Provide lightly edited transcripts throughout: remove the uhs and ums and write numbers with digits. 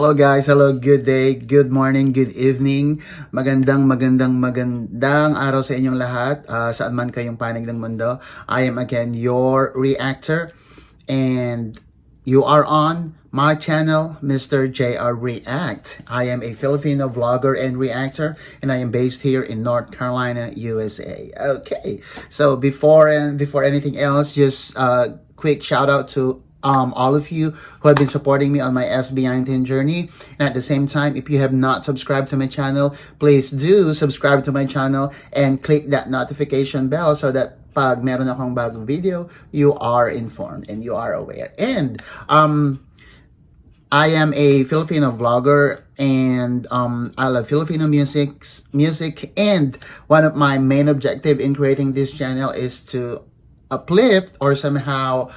Hello guys, hello, good day, good morning, good evening. Magandang araw sa inyong lahat. Saan man kayong panig ng mundo. I am again your reactor and you are on my channel, Mr. JR React. I am a Filipino vlogger and reactor and I am based here in North Carolina, USA. Okay, so before anything else, just quick shout out to all of you who have been supporting me on my SB19 journey. And at the same time, if you have not subscribed to my channel, please do subscribe to my channel and click that notification bell so that pag meron akong bagong video, you are informed and you are aware. And I am a Filipino vlogger and I love Filipino music, and one of my main objective in creating this channel is to uplift or somehow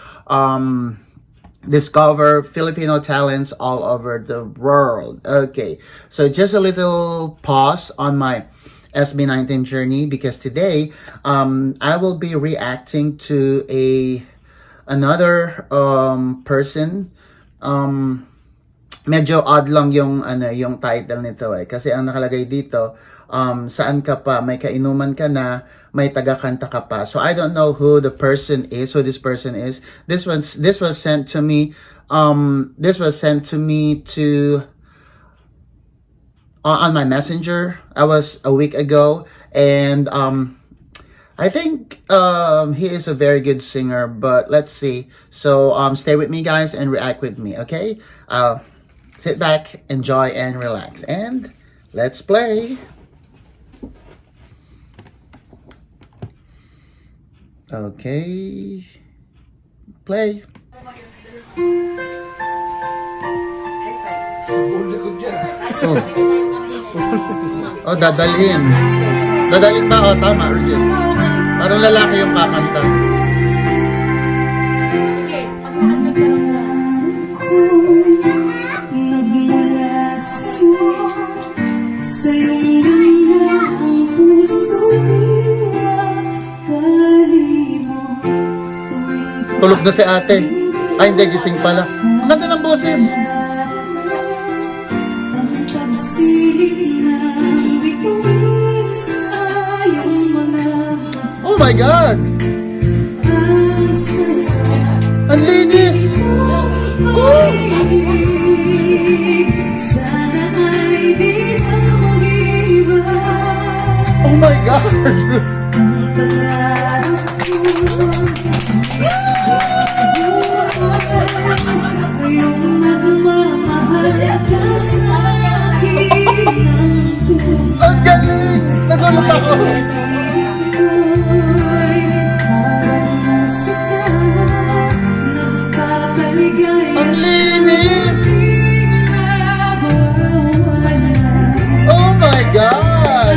discover Filipino talents all over the world. Okay, so just a little pause on my SB19 journey because today I will be reacting to another person. Medyo odd lang yung title nito kasi ang nakalagay dito, saan ka pa, may kainuman ka na, may taga-kanta ka pa. So I don't know who this person is. This was sent to me on my messenger. I was a week ago, and I think he is a very good singer, but let's see. So stay with me guys and react with me, okay? Sit back, enjoy and relax, and let's play. Okay, play. Oh, dadalhin. Dadalhin ba? Oh, tama, Regine. Parang lalaki yung kakanta. Sige, pag-aamig ka lang na. Nagmula sa iyong ganda ang puso Tulog na si ate. Ay, hindi, gising pala. Ang ganda ng boses. Oh my God! Ang linis! Oh! Oh my God! Ang galing! Nagulat ako! Ang linis! Oh my God!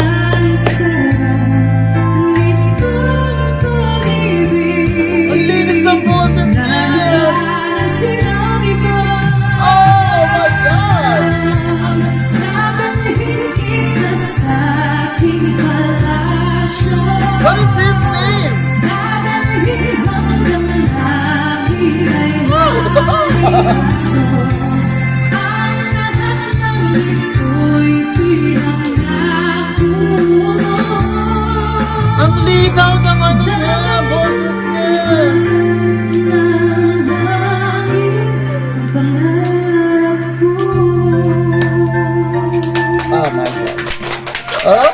Ang linis ng boses niya! Oh my God! What is his name? Ang linaw ng niya, boses niya. Oh my God. Oh!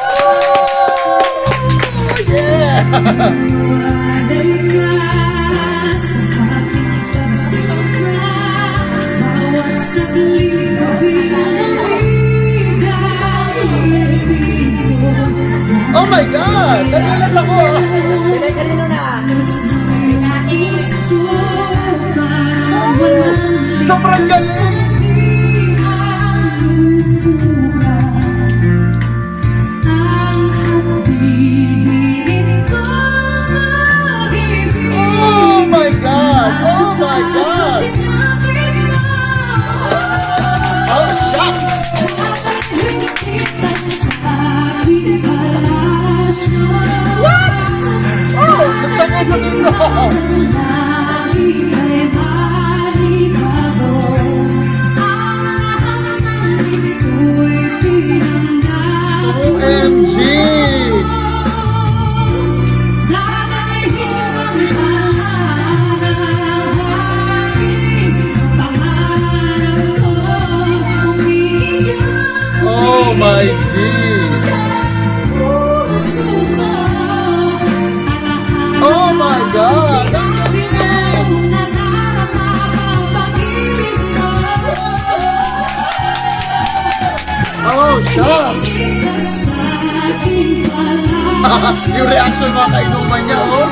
Oh my God! Nagulat ako! Kanino na? Sobrang galing! Oh my God! Oh my God! Oh, shock! What? Oh, nagsanga pa dito! Yung reaction mga kainuman niya, oh.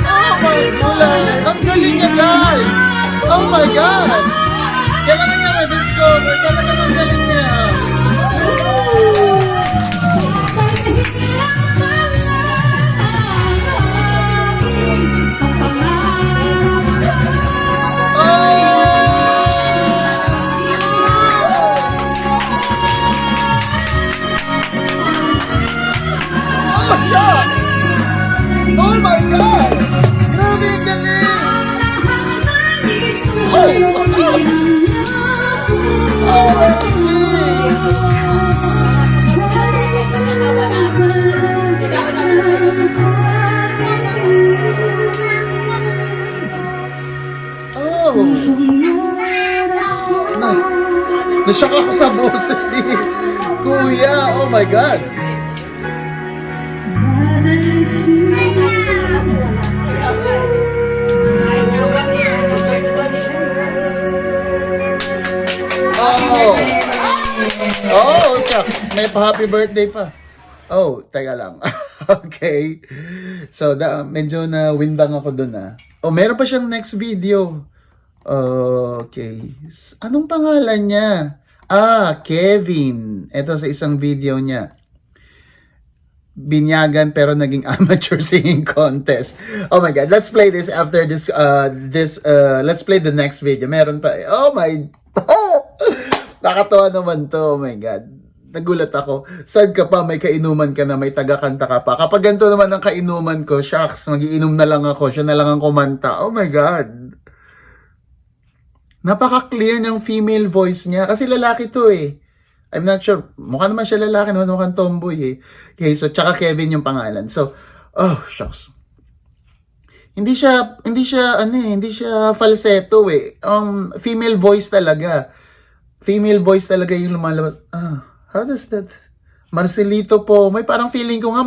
Oh my God! Ang galing niya, guys! Oh my God! Kailangan niya may discover. Talagang ang galing niya. Oh, shucks! Oh my God! Grabe, ang galing! Oh, my God! Oh! Nasyak ako sa boses ni Kuya. Oh my God! Oh! Oh, shucks. May pa-happy birthday pa. Oh, teka lang. Okay. So, medyo na-windang ako dun, ah. Oh, meron pa siyang next video. Okay. Anong pangalan niya? Ah, Kevin. Ito sa isang video niya. Binyagan pero naging amateur singing contest. Oh my God. Let's play this after this, let's play the next video. Meron pa. Oh my... Nakatawa naman to. Oh my God. Nagulat ako. Saan ka pa? May kainuman ka na, may taga-kanta ka pa. Kapag ganito naman ang kainuman ko, shucks, magiinom na lang ako. Siya na lang ang kumanta. Oh my God. Napaka-clear ng female voice niya. Kasi lalaki to eh. I'm not sure. Mukha naman siya lalaki naman. Mukhang tomboy eh. Okay, so tsaka Kevin yung pangalan. So, oh, shucks. Hindi siya falsetto eh. Female voice talaga. Female voice talaga yung lumalabas. How does that? Marcelito po. May parang feeling ko nga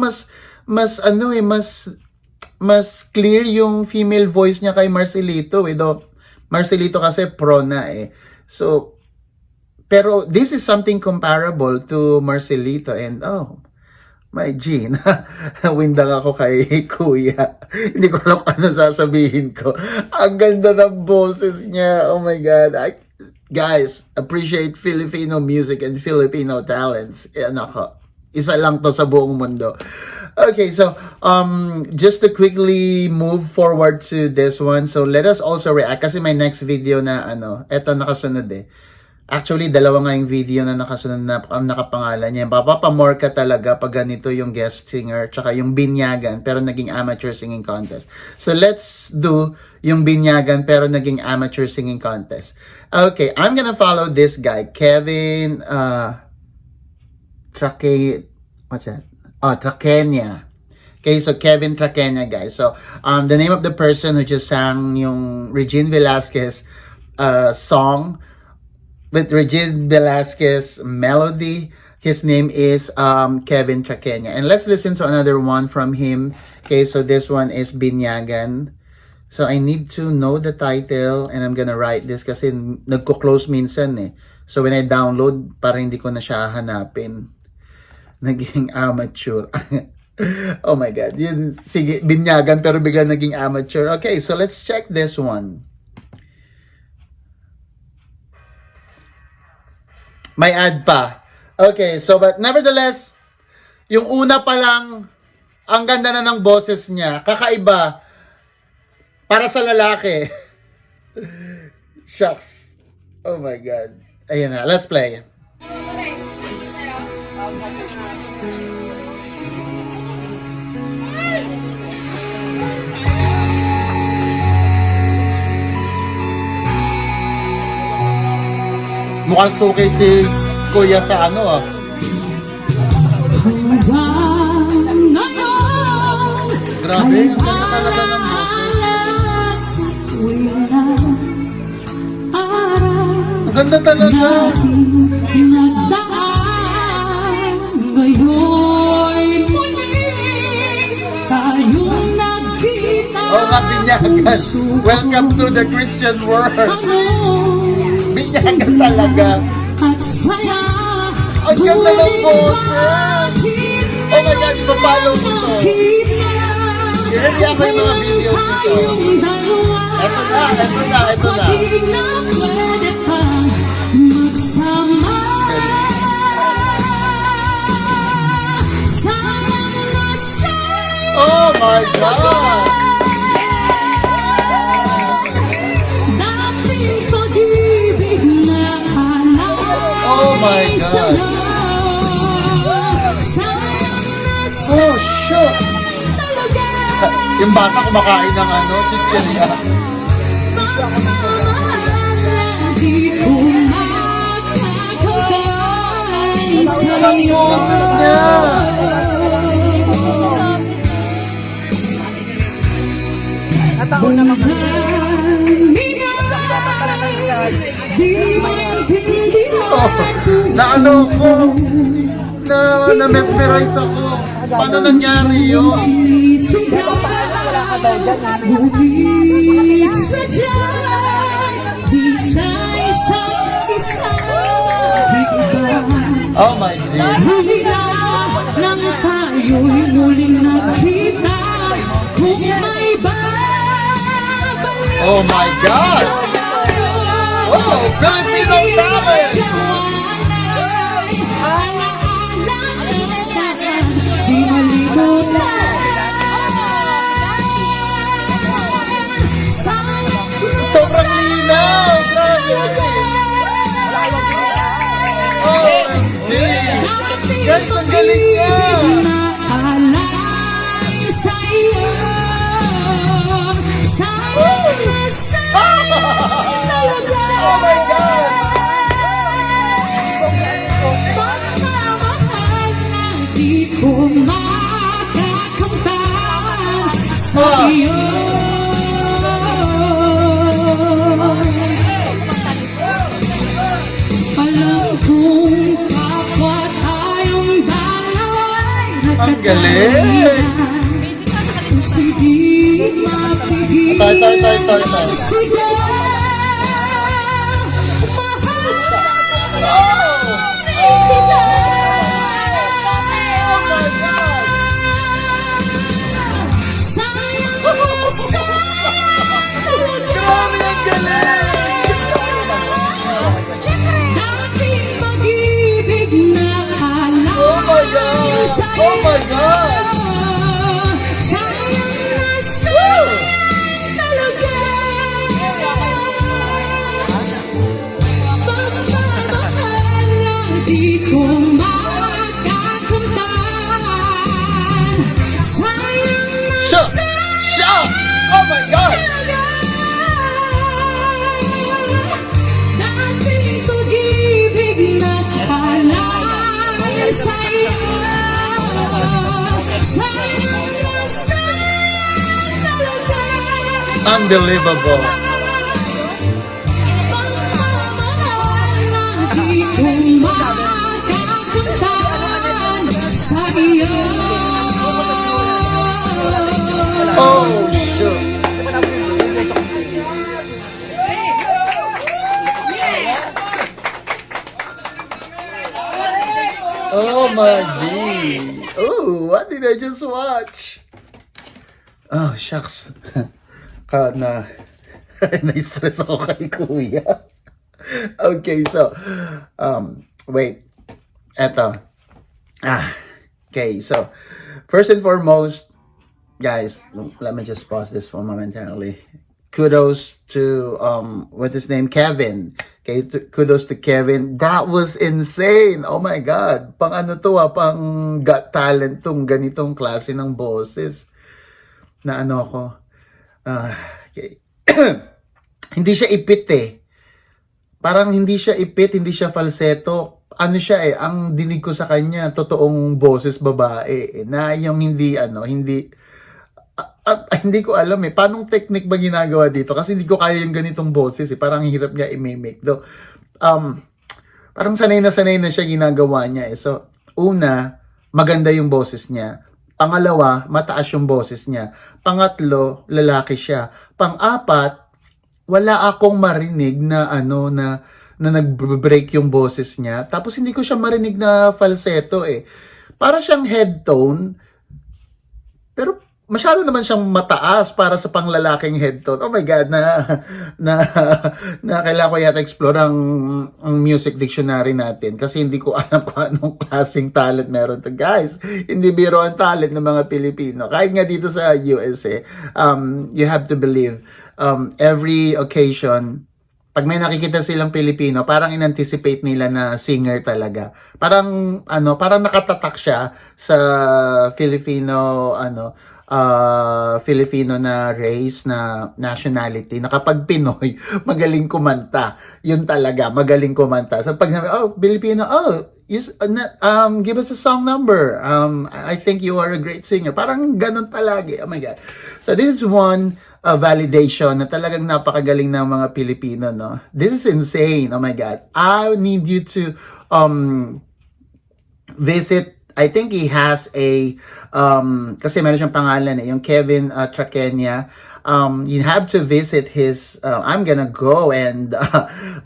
mas clear yung female voice niya kay Marcelito eh. Marcelito kasi pro na eh. So, pero this is something comparable to Marcelito and oh, my G, windang ako kay Kuya. Hindi ko alam ano sasabihin ko. Ang ganda ng boses niya. Oh my God. Guys, appreciate Filipino music and Filipino talents. Isa lang to sa buong mundo. Okay, so just to quickly move forward to this one. So let us also react kasi may next video na eto nakasunod eh. Actually, dalawa nga yung video na nakasunod na nakapangalan niya. Papapamore ka talaga pag ganito yung guest singer tsaka yung binyagan pero naging amateur singing contest. So let's do yung binyagan pero naging amateur singing contest. Okay, I'm gonna follow this guy, Kevin Trakenya. Okay, so Kevin Trakenya, guys. So the name of the person who just sang yung Regine Velasquez song with Regine Velasquez melody, his name is Kevin Trakenya. And let's listen to another one from him. Okay, so this one is Binyagan. So I need to know the title and I'm gonna write this kasi nagko-close minsan eh. So when I download, para hindi ko na siya hanapin. Naging amateur. Oh my God. Yun, sige, Binyagan pero bigla naging amateur. Okay, so let's check this one. May ad pa. Okay, so but nevertheless, yung una pa lang, ang ganda na ng boses niya. Kakaiba. Para sa lalaki. Shucks. Oh my God. Ayun na, let's play. Mukhang suki si Kuya sa Grabe, ang ganda talaga ng boses. Ang ganda talaga. Oh, nga Binyagan. Welcome to the Christian world. Binyagan talaga. At saya. Ang ganda ng boses. Oh my God, ipapalo mo to. Hindi ako yung mga video nito. Eto na. Oh my God! Oh my God! Oh shoot! Yung bata kumakain ng chichirya. Ang boses niya! Nataon na mga na-mesmerize ako. Paano nangyari yun? Oh my God. Nang tayo'y muling nakita, kung may babalik. Oh my God! Oh, Filipino talent! Sobrang linaw! OMG! Guys, ang galing niya! Oh my God! Ang galing! Tay. Grabe, ang galing! Oh my God! Oh my God! Shout! Oh my God! Unbelievable! Oh, shoot! Oh my God! Oh, what did I just watch? Oh, shucks. Na-stress ako kay Kuya. Okay, so, wait. Eto. Okay, so, first and foremost, guys, let me just pause this for momentarily. Kudos to, what's his name? Kevin. Okay, kudos to Kevin. That was insane. Oh my God. Pang pang got talent tong ganitong klase ng boses. Na ako. Okay. Hindi siya ipit Parang hindi siya ipit, hindi siya falsetto. Siya ang dinig ko sa kanya, totoong boses babae. Na yung hindi hindi ko alam paanong technique ba ginagawa dito kasi hindi ko kaya yung ganitong boses parang hirap niya i-mimic do. Parang sanay na siya ginagawa niya So, una, maganda yung boses niya. Pangalawa, mataas yung boses niya. Pangatlo, lalaki siya. Pang-apat, wala akong marinig na na nag-break yung boses niya. Tapos hindi ko siya marinig na falsetto eh. Para siyang head tone, pero masyado naman siyang mataas para sa panglalaking head tone. Oh my God, na, na kailangan ko yata explore ang music dictionary natin kasi hindi ko alam kung anong klaseng talent meron to. Guys, hindi biro ang talent ng mga Pilipino. Kahit nga dito sa USA, you have to believe, every occasion, pag may nakikita silang Pilipino, parang in-anticipate nila na singer talaga. Parang parang nakatatak siya sa Filipino Filipino na race, na nationality, na kapag Pinoy, magaling kumanta. Yun talaga, magaling kumanta. So pag Filipino, give us a song number. I think you are a great singer. Parang ganun palagi. Oh my God. So this is one validation na talagang napakagaling ng mga Pilipino, no? This is insane. Oh my God. I need you to visit. I think he has a kasi meron siyang pangalan yung Kevin Trakenya. You have to visit his I'm gonna go and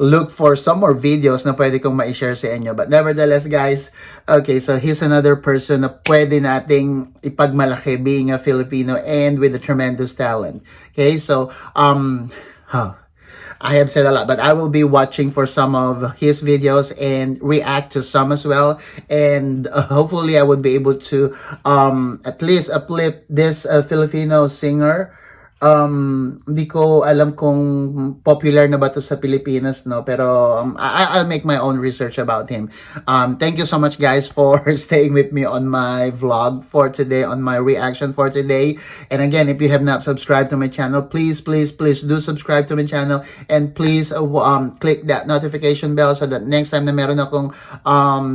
look for some more videos na pwede kong ma-share sa inyo. But nevertheless, guys, okay, so he's another person na pwede nating ipagmalaki being a Filipino and with a tremendous talent. Okay, so I have said a lot, but I will be watching for some of his videos and react to some as well. And hopefully I would be able to at least uplift this Filipino singer. Hindi ko alam kung popular na ba to sa Pilipinas, no? Pero I'll make my own research about him. Thank you so much, guys, for staying with me on my vlog for today, on my reaction for today. And again, if you have not subscribed to my channel, please do subscribe to my channel, and please click that notification bell so that next time na meron akong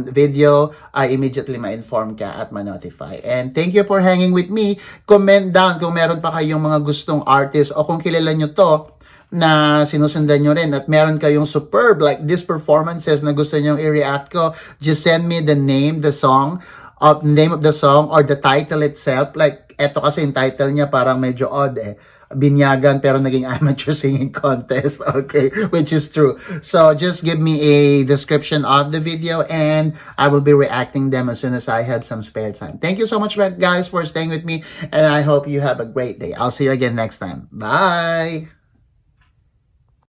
video, I immediately ma-inform ka at ma-notify. And thank you for hanging with me. Comment down kung meron pa kayong mga gustong artist o kung kilala nyo to na sinusundan nyo rin at meron kayong superb like these performances na gusto nyo i-react ko, just send me the name of the song or the title itself. Like eto kasi yung title niya parang medyo odd eh, binyagan pero naging amateur singing contest. Okay, which is true. So just give me a description of the video and I will be reacting them as soon as I have some spare time. Thank you so much, guys, for staying with me, and I hope you have a great day. I'll see you again next time. Bye.